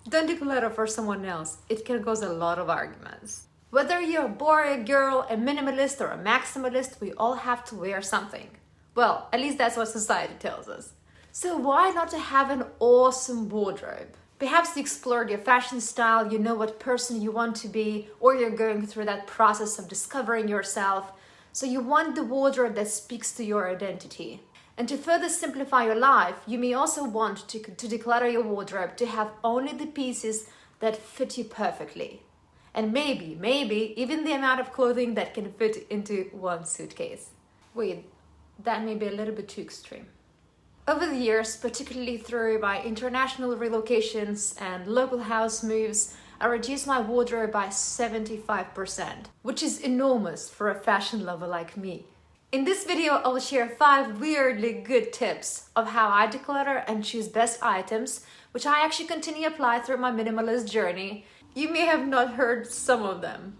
Don't declutter for someone else. It can cause a lot of arguments. Whether you're a boy, a girl, a minimalist, or a maximalist, we all have to wear something. Well, at least that's what society tells us. So why not to have an awesome wardrobe? Perhaps you explored your fashion style, you know what person you want to be, or you're going through that process of discovering yourself. So you want the wardrobe that speaks to your identity. And to further simplify your life, you may also want to declutter your wardrobe to have only the pieces that fit you perfectly. And maybe even the amount of clothing that can fit into one suitcase. Wait, that may be a little bit too extreme. Over the years, particularly through my international relocations and local house moves, I reduced my wardrobe by 75%, which is enormous for a fashion lover like me. In this video, I will share 5 weirdly good tips of how I declutter and choose best items, which I actually continue to apply through my minimalist journey. You may have not heard some of them.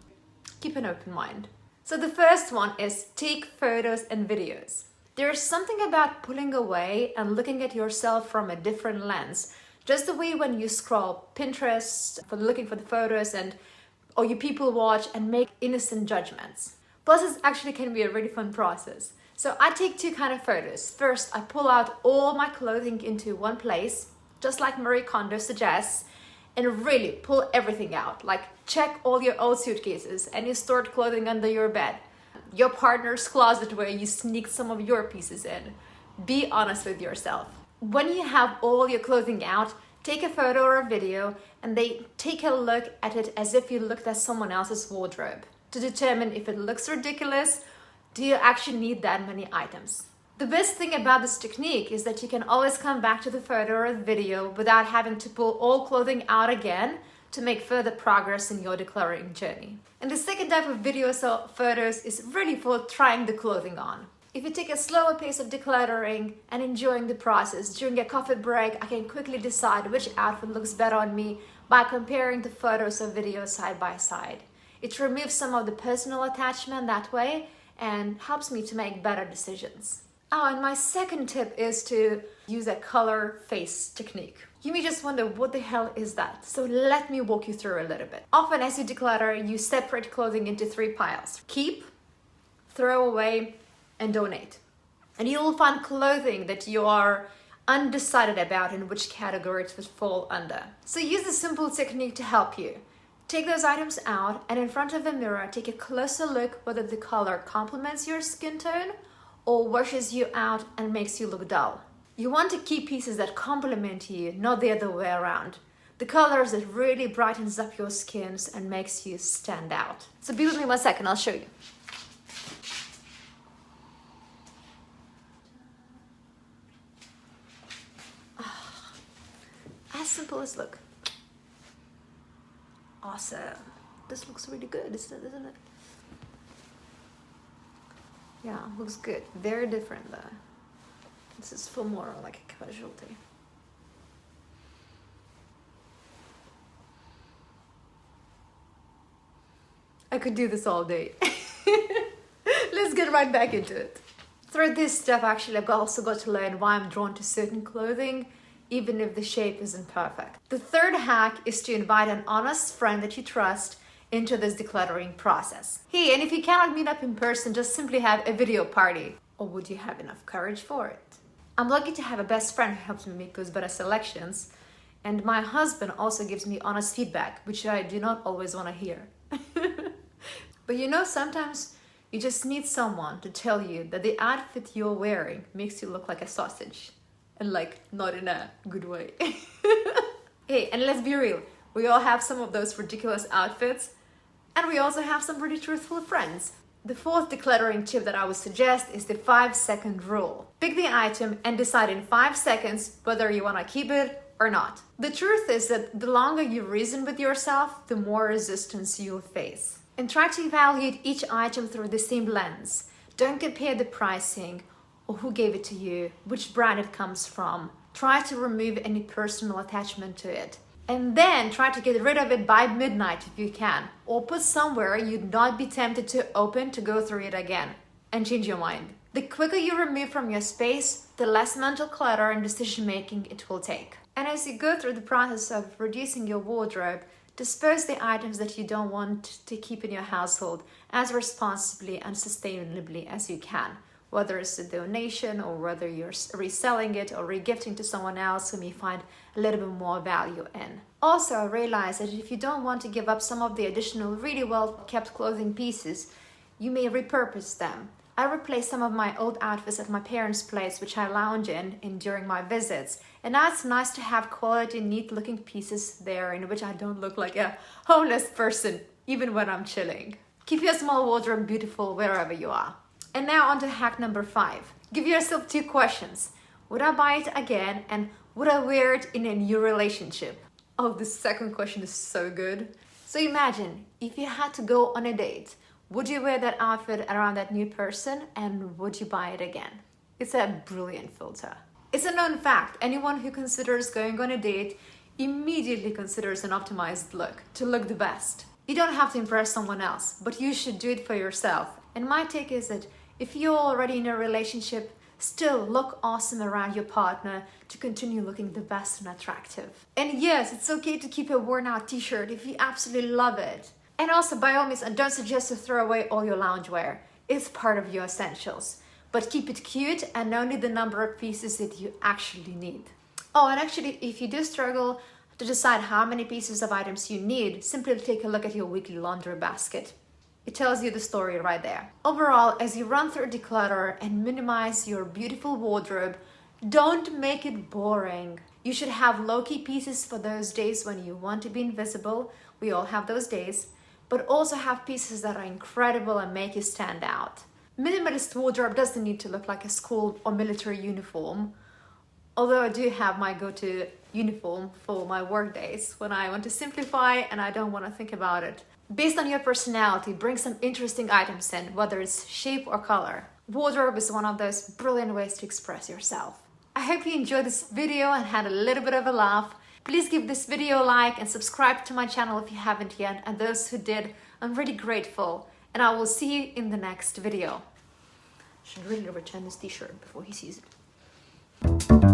Keep an open mind. So the first one is take photos and videos. There's something about pulling away and looking at yourself from a different lens. Just the way when you scroll Pinterest for looking for the photos or you people watch and make innocent judgments. Plus, it actually can be a really fun process. So I take 2 kinds of photos. First, I pull out all my clothing into one place, just like Marie Kondo suggests, and really pull everything out. Like check all your old suitcases and your stored clothing under your bed, your partner's closet where you sneak some of your pieces in. Be honest with yourself. When you have all your clothing out, take a photo or a video and take a look at it as if you looked at someone else's wardrobe, to determine if it looks ridiculous. Do you actually need that many items? The best thing about this technique is that you can always come back to the photo or the video without having to pull all clothing out again to make further progress in your decluttering journey. And the second type of videos or photos is really for trying the clothing on. If you take a slower pace of decluttering and enjoying the process, during a coffee break, I can quickly decide which outfit looks better on me by comparing the photos or videos side by side. It removes some of the personal attachment that way and helps me to make better decisions. Oh, and my second tip is to use a color face technique. You may just wonder, what the hell is that? So let me walk you through a little bit. Often as you declutter, you separate clothing into 3 piles. Keep, throw away, and donate. And you will find clothing that you are undecided about in which category it would fall under. So use a simple technique to help you. Take those items out and in front of a mirror, take a closer look whether the color complements your skin tone or washes you out and makes you look dull. You want to keep pieces that complement you, not the other way around. The colors that really brightens up your skins and makes you stand out. So be with me 1 second, I'll show you. As simple as look. Awesome. This looks really good, isn't it? Yeah, looks good. Very different though. This is for more like a casualty. I could do this all day. Let's get right back into it. Through this stuff, actually, I've also got to learn why I'm drawn to certain clothing, even if the shape isn't perfect. The third hack is to invite an honest friend that you trust into this decluttering process. Hey, and if you cannot meet up in person, just simply have a video party. Or would you have enough courage for it? I'm lucky to have a best friend who helps me make those better selections. And my husband also gives me honest feedback, which I do not always want to hear. But you know, sometimes you just need someone to tell you that the outfit you're wearing makes you look like a sausage. And like, not in a good way. Hey, and let's be real. We all have some of those ridiculous outfits. And we also have some really truthful friends. The fourth decluttering tip that I would suggest is the 5-second rule. Pick the item and decide in 5 seconds whether you want to keep it or not. The truth is that the longer you reason with yourself, the more resistance you'll face. And try to evaluate each item through the same lens. Don't compare the pricing or who gave it to you, which brand it comes from. Try to remove any personal attachment to it. And then try to get rid of it by midnight if you can, or put somewhere you'd not be tempted to open to go through it again and change your mind. The quicker you remove from your space, the less mental clutter and decision making it will take. And as you go through the process of reducing your wardrobe, dispose the items that you don't want to keep in your household as responsibly and sustainably as you can, whether it's a donation or whether you're reselling it or regifting to someone else whom you find a little bit more value in. Also, realize that if you don't want to give up some of the additional really well kept clothing pieces, you may repurpose them. I replaced some of my old outfits at my parents' place, which I lounge in during my visits. And now it's nice to have quality, neat looking pieces there in which I don't look like a homeless person, even when I'm chilling. Keep your small wardrobe beautiful wherever you are. And now on to hack number 5. Give yourself 2 questions. Would I buy it again? And would I wear it in a new relationship? Oh, the second question is so good. So imagine if you had to go on a date, would you wear that outfit around that new person and would you buy it again? It's a brilliant filter. It's a known fact. Anyone who considers going on a date immediately considers an optimized look to look the best. You don't have to impress someone else, but you should do it for yourself. And my take is that if you're already in a relationship, still look awesome around your partner to continue looking the best and attractive. And yes, it's okay to keep a worn out t-shirt if you absolutely love it. And also, by all means, I don't suggest to throw away all your loungewear. It's part of your essentials. But keep it cute and only the number of pieces that you actually need. Oh, and actually, if you do struggle to decide how many pieces of items you need, simply take a look at your weekly laundry basket. It tells you the story right there. Overall, as you run through Declutter and minimize your beautiful wardrobe, don't make it boring. You should have low-key pieces for those days when you want to be invisible. We all have those days. But also have pieces that are incredible and make you stand out. Minimalist wardrobe doesn't need to look like a school or military uniform, although I do have my go-to uniform for my work days when I want to simplify and I don't want to think about it. Based on your personality, bring some interesting items in, whether it's shape or color. Wardrobe is one of those brilliant ways to express yourself. I hope you enjoyed this video and had a little bit of a laugh. Please give this video a like and subscribe to my channel if you haven't yet, and those who did, I'm really grateful. And I will see you in the next video. I should really return this t-shirt before he sees it.